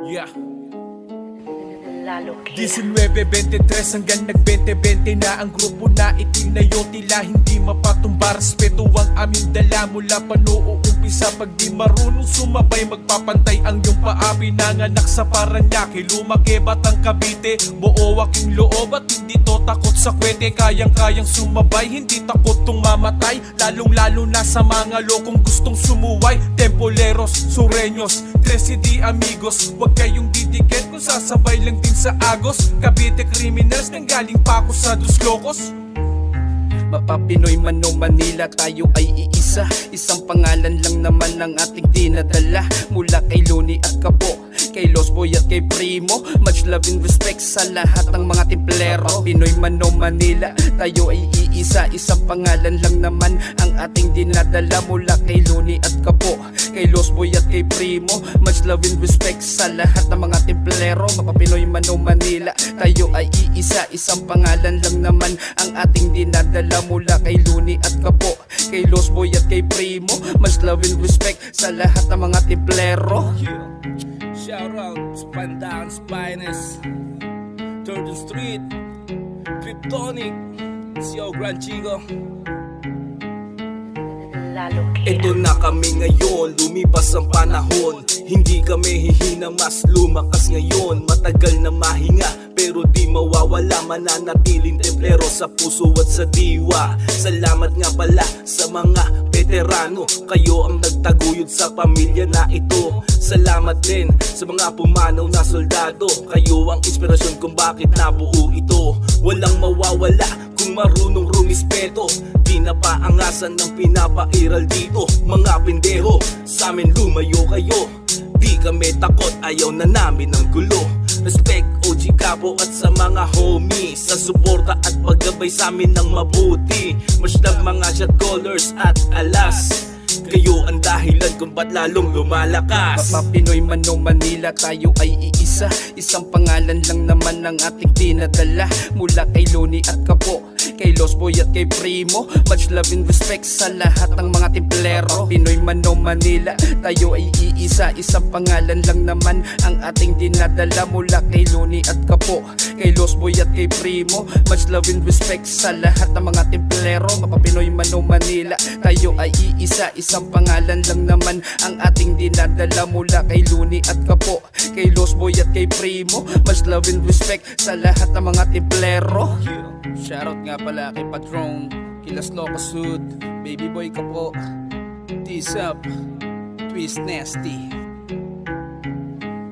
Yeah. Lalo Kira. 19-23 hanggang nag-20-20 na ang grupo na itinayo, tila hindi mapatumba. Respeto ang aming dala mula panuumpisa. Pag di marunong sumabay, magpapantay ang iyong paa. Pinanganak sa Paranaque, lumaki Batang Cavite. Buo aking loob at hindi to takot sa kwete. Kayang-kayang sumabay, hindi takot tong mamatay. Lalong-lalo na sa mga lokong gustong sumuway. Tempoleros, sureños, 13 amigos. Huwag kayong didikit kung sasabay lang din sa Agos. Cavite criminals nang galing pa ako sa Dos Locos. Mapapinoy man o Manila, tayo ay iisa. Isang pangalan lang naman ang ating dinadala. Mula kay Loni at Kapo, kay Lost Boy at kay Primo. Much love and respect sa lahat ng mga timplero. Pinoy man o Manila, tayo ay iisa. Isang pangalan lang naman ang ating dinadala. Mula kay Loni at Kapo, kay Lost Boy at kay Primo. Much love and respect sa lahat ng mga timplero. Mapapinoy man o Manila, tayo ay iisa. Isang pangalan lang naman ang ating dinadala. Mula kay Loni at Kapo, kay Lost Boy at kay Primo. Much love and respect sa lahat ng mga timplero. Shout out Spandan's Finest, 3rd Street, Kryptonic, Sio Gran Chico. Lalo Kira. Ito na kami ngayon, lumipas ang panahon. Hindi kami hihina, mas lumakas ngayon. Matagal na mahinga, pero di mawawala. Mananatiling templero sa puso at sa diwa. Salamat nga pala sa mga veterano. Kayo ang nagtaguyod sa pamilya na ito. Salamat din sa mga pumanaw na soldado. Kayo ang inspirasyon kung bakit nabuo ito. Walang mawawala kung marunong rumispeto. Di na paangasan ng pinapairal dito. Mga pendeho, sa amin lumayo kayo. Di kami takot, ayaw na namin ng gulo. Respect OG Capo at sa mga homies, sa suporta at paggabay sa amin ng mabuti. Much love mga shot callers at alas. Kayo ang dahilan kung ba't lalong lumalakas. Mapapinoy man o Manila, tayo ay iisa. Isang pangalan lang naman ang ating dinadala. Mula kay Loni at Kapo, kay Lost Boy at kay Primo. Much love and respect sa lahat ng mga timplero. Pinoy man o Manila, tayo ay iisa. Isang pangalan lang naman ang ating dinadala. Mula kay Loni at Kapo, kay Lost Boy at kay Primo. Much love and respect sa lahat ng mga timplero. Mapapinoy man o Manila, tayo ay iisa. Isang pangalan lang naman ang ating dinadala. Mula kay Loni at Kapo, kay Lost Boy at kay Primo. Much love and respect sa lahat ng mga timplero. Shoutout nga pala kay Patron, Kilas Locos Hood, Baby Boy Kapo, T-Sub, Twist Nasty.